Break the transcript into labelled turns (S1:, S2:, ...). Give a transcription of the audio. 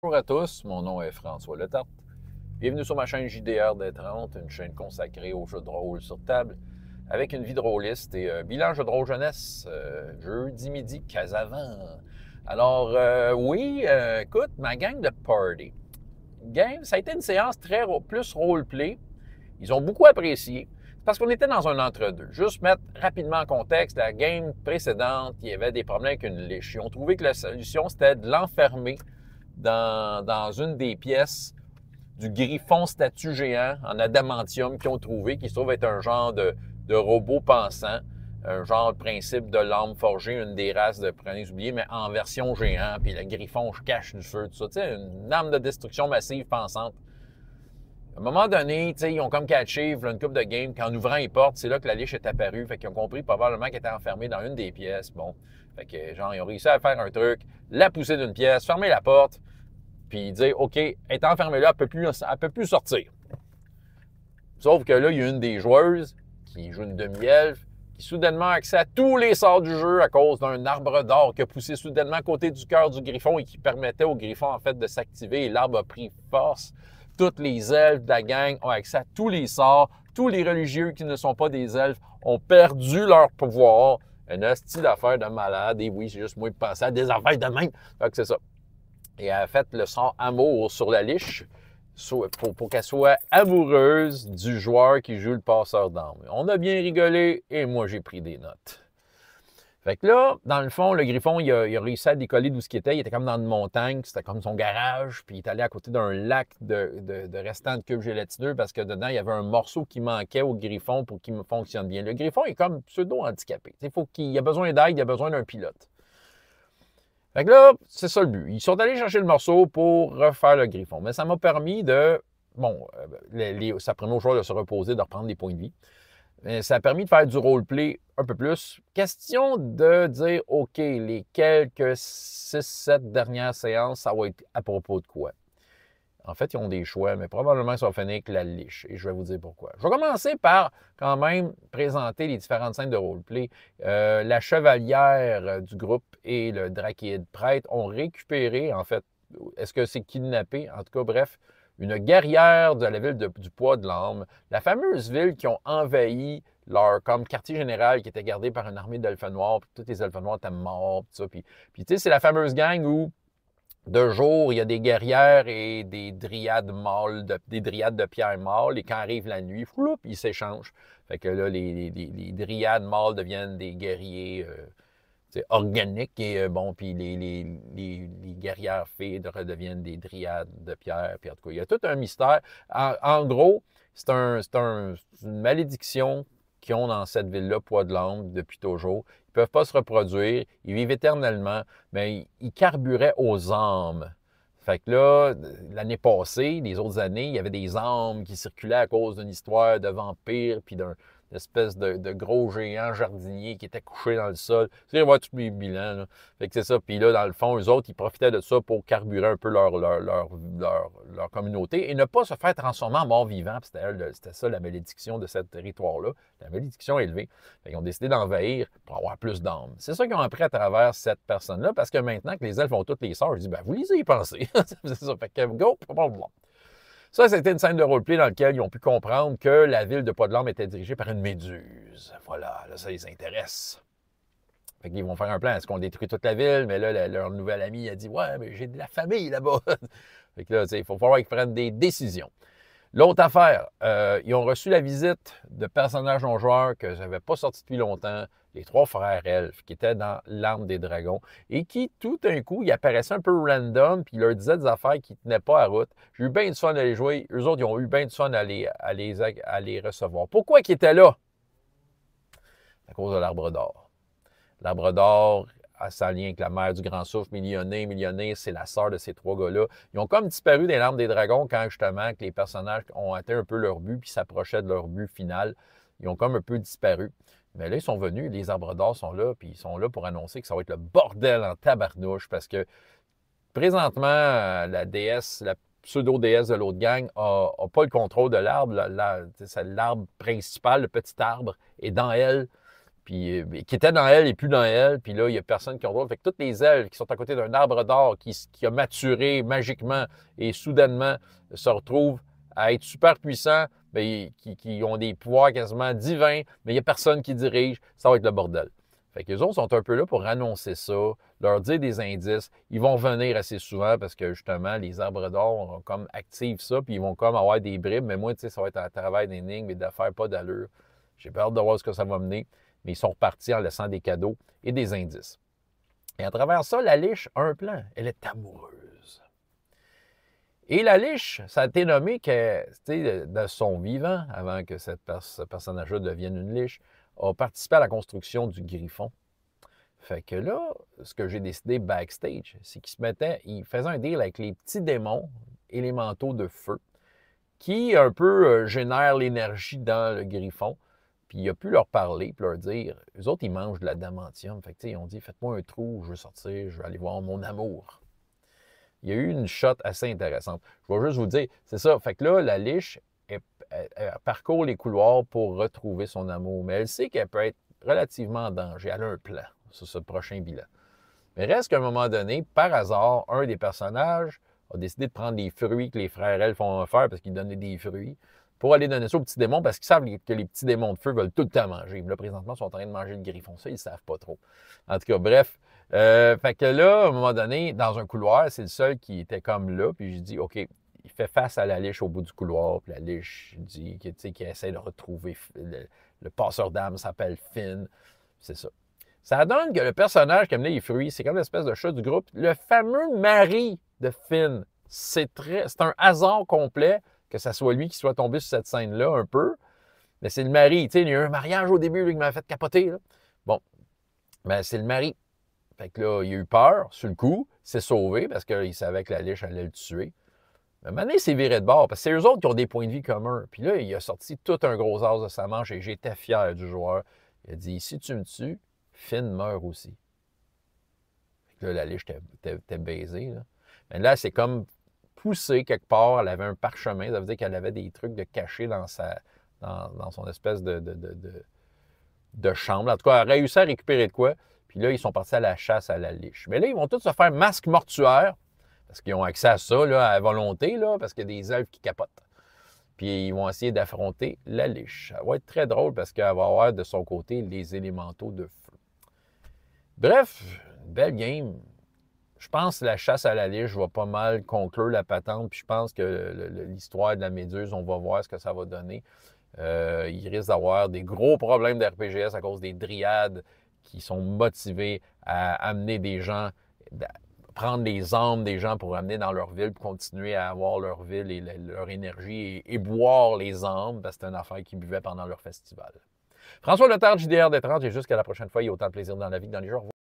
S1: Bonjour à tous, mon nom est François Letarte. Bienvenue sur ma chaîne JDR des 30, une chaîne consacrée aux jeux de rôle sur table, avec une vie de rôliste et un bilan jeu de rôle jeunesse, jeudi midi, Casavant. Alors, écoute, ma gang de party. Ça a été une séance plus roleplay. Ils ont beaucoup apprécié. C'est parce qu'on était dans un entre-deux. Juste mettre rapidement en contexte, la game précédente, il y avait des problèmes avec une liche. Ils ont trouvé que la solution, c'était de l'enfermer dans une des pièces du griffon statue géant en adamantium qu'ils ont trouvé, qui se trouve être un genre de robot pensant, un genre de principe de l'âme forgée, une des races de prenez oubliés, mais en version géant, puis le griffon cache du feu, tout ça. Tu sais, une arme de destruction massive pensante. À un moment donné, ils ont comme catché, une coupe de game, qu'en ouvrant les portes, c'est là que la liche est apparue. Fait qu'ils ont compris probablement qu'elle était enfermée dans une des pièces. Bon. Fait que, genre, ils ont réussi à faire un truc, la pousser d'une pièce, fermer la porte, puis dire, OK, elle est enfermée là, elle peut plus sortir. Sauf que là, il y a une des joueuses qui joue une demi-elfe, qui soudainement a accès à tous les sorts du jeu à cause d'un arbre d'or qui a poussé soudainement à côté du cœur du griffon et qui permettait au griffon, en fait, de s'activer. Et l'arbre a pris force. Toutes les elfes de la gang ont accès à tous les sorts. Tous les religieux qui ne sont pas des elfes ont perdu leur pouvoir. Un hostie d'affaires de malade. Et oui, c'est juste moi qui pensais à des affaires de même. Fait que c'est ça. Et elle a fait le sort amour sur la liche pour qu'elle soit amoureuse du joueur qui joue le passeur d'armes. On a bien rigolé et moi, j'ai pris des notes. Fait que là, dans le fond, le griffon, il a réussi à décoller d'où ce qu'il était. Il était comme dans une montagne, c'était comme son garage, puis il est allé à côté d'un lac de restants de cubes gélatineux parce que dedans, il y avait un morceau qui manquait au griffon pour qu'il fonctionne bien. Le griffon est comme pseudo-handicapé. Il a besoin d'aide, il a besoin d'un pilote. Fait que là, c'est ça le but. Ils sont allés chercher le morceau pour refaire le griffon. Mais ça m'a permis de... Bon, ça permet aux joueurs de se reposer, de reprendre des points de vie. Mais ça a permis de faire du roleplay un peu plus. Question de dire, OK, les quelques 6-7 dernières séances, ça va être à propos de quoi? En fait, ils ont des choix, mais probablement ça va finir avec la liche. Et je vais vous dire pourquoi. Je vais commencer par quand même présenter les différentes scènes de roleplay. La chevalière du groupe et le drakéide prêtre ont récupéré, en fait, est-ce que c'est kidnappé? En tout cas, bref, une guerrière de la ville du Poids de l'Âme, la fameuse ville qui ont envahi leur comme quartier général qui était gardé par une armée d'elfes noirs, puis tous les elfes noirs étaient morts, tout ça. Puis tu sais, c'est la fameuse gang où de jour, il y a des guerrières et des dryades mâles, des dryades de pierre mâles, et quand arrive la nuit, floup, ils s'échangent. Fait que là, les dryades mâles deviennent des guerriers organiques, et bon, puis les guerrières fées redeviennent des dryades de pierre, puis en tout cas, il y a tout un mystère. En gros, c'est une malédiction qu'ils ont dans cette ville-là, Poids de l'Âme, depuis toujours. Ils ne peuvent pas se reproduire, ils vivent éternellement, mais ils carburaient aux âmes. Fait que là, l'année passée, les autres années, il y avait des âmes qui circulaient à cause d'une histoire de vampire, puis d'un espèce de gros géant jardinier qui était couché dans le sol. Vous allez voir tous mes bilans, là. Fait que c'est ça. Puis là, dans le fond, eux autres, ils profitaient de ça pour carburer un peu leur communauté et ne pas se faire transformer en mort-vivant. C'était ça la malédiction de ce territoire-là. La malédiction élevée. Fait qu'ils ont décidé d'envahir pour avoir plus d'âmes. C'est ça qu'ils ont appris à travers cette personne-là, parce que maintenant que les elfes ont toutes les sorts, je dis, ben vous lisez y pensez. C'est ça. Fait que go, ça, c'était une scène de roleplay dans laquelle ils ont pu comprendre que la ville de Poids-de-l'Âme était dirigée par une méduse. Voilà, là, ça les intéresse. Fait qu'ils vont faire un plan. Est-ce qu'on détruit toute la ville? Mais là, leur nouvel ami a dit, ouais, mais j'ai de la famille là-bas. Fait que là, il faut falloir qu'ils prennent des décisions. L'autre affaire, ils ont reçu la visite de personnages non-joueurs que je n'avais pas sortis depuis longtemps, les trois frères elfes, qui étaient dans l'Arme des dragons, et qui, tout d'un coup, ils apparaissaient un peu random, puis ils leur disaient des affaires qui ne tenaient pas à route. J'ai eu bien du fun à les jouer. Eux autres, ils ont eu bien du fun à les recevoir. Pourquoi ils étaient là? À cause de l'Arbre d'Or. L'Arbre d'Or, ça lien avec la mère du Grand Souffle, Millionnaire. Millionnaire, c'est la sœur de ces trois gars-là. Ils ont comme disparu des larmes des dragons quand, justement, que les personnages ont atteint un peu leur but puis s'approchaient de leur but final. Ils ont comme un peu disparu. Mais là, ils sont venus, les arbres d'or sont là, puis ils sont là pour annoncer que ça va être le bordel en tabarnouche parce que, présentement, la déesse, la pseudo-déesse de l'autre gang n'a pas le contrôle de l'arbre. L'arbre principal, le petit arbre, est dans elle. puis qui était dans elle et plus dans elle, puis là, il n'y a personne qui contrôle. Fait que toutes les elfes qui sont à côté d'un arbre d'or qui a maturé magiquement et soudainement se retrouvent à être super puissants, bien, qui ont des pouvoirs quasiment divins, mais il n'y a personne qui dirige, ça va être le bordel. Fait que les autres sont un peu là pour annoncer ça, leur dire des indices. Ils vont venir assez souvent parce que justement, les arbres d'or comme activent ça, puis ils vont comme avoir des bribes, mais moi, tu sais, ça va être un travail d'énigmes et d'affaires pas d'allure. J'ai peur de voir ce que ça va mener, mais ils sont repartis en laissant des cadeaux et des indices. Et à travers ça, la liche a un plan. Elle est amoureuse. Et la liche, ça a été nommé que, de son vivant, avant que ce personnage-là devienne une liche, a participé à la construction du Griffon. Fait que là, ce que j'ai décidé backstage, c'est il faisait un deal avec les petits démons élémentaux de feu qui un peu génèrent l'énergie dans le Griffon. Puis il a pu leur parler, puis leur dire, eux autres, ils mangent de l'adamantium. Fait que, ils ont dit, faites-moi un trou, je veux sortir, je veux aller voir mon amour. Il y a eu une shot assez intéressante. Je vais juste vous dire, c'est ça. Fait que là, la liche, elle parcourt les couloirs pour retrouver son amour. Mais elle sait qu'elle peut être relativement en danger. Elle a un plan sur ce prochain bilan. Mais reste qu'à un moment donné, par hasard, un des personnages a décidé de prendre les fruits que les frères elfes font faire parce qu'ils donnaient des fruits pour aller donner ça aux petits démons parce qu'ils savent que les petits démons de feu veulent tout le temps manger. Là, présentement, ils sont en train de manger le griffon. Ça, ils ne savent pas trop. En tout cas, bref. Fait que là, à un moment donné, dans un couloir, c'est le seul qui était comme là. Puis j'ai dit, OK, il fait face à la liche au bout du couloir. Puis la liche dit qu'il essaie de retrouver le passeur d'âme s'appelle Finn. C'est ça. Ça donne que le personnage qui amenait les fruits, c'est comme l'espèce de chat du groupe. Le fameux mari de Finn, c'est un hasard complet que ça soit lui qui soit tombé sur cette scène-là un peu. Mais c'est le mari. Tu sais, il y a eu un mariage au début lui, qui m'a fait capoter. Là. Bon, mais c'est le mari. Fait que là, il a eu peur sur le coup, il s'est sauvé parce qu'il savait que la liche allait le tuer. Mais maintenant, il s'est viré de bord parce que c'est eux autres qui ont des points de vie communs. Puis là, il a sorti tout un gros as de sa manche et j'étais fier du joueur. Il a dit, si tu me tues, Finn meurt aussi. Fait que là, la liche était baisée. Là. Mais là, c'est comme poussé quelque part. Elle avait un parchemin. Ça veut dire qu'elle avait des trucs de cachés dans son espèce de chambre. En tout cas, elle a réussi à récupérer de quoi. Puis là, ils sont partis à la chasse à la liche. Mais là, ils vont tous se faire masque mortuaire. Parce qu'ils ont accès à ça là, à volonté, là, parce qu'il y a des elfes qui capotent. Puis ils vont essayer d'affronter la liche. Ça va être très drôle parce qu'elle va avoir de son côté les élémentaux de feu. Bref, une belle game. Je pense que la chasse à la liche va pas mal conclure la patente. Puis je pense que l'histoire de la méduse, on va voir ce que ça va donner. Il risque d'avoir des gros problèmes d'RPGS à cause des dryades qui sont motivés à amener des gens, prendre les âmes des gens pour amener dans leur ville, pour continuer à avoir leur ville et leur énergie et boire les âmes, parce que c'est une affaire qu'ils buvaient pendant leur festival. François Letard, JDR des 30, et jusqu'à la prochaine fois, il y a autant de plaisir dans la vie que dans les jours.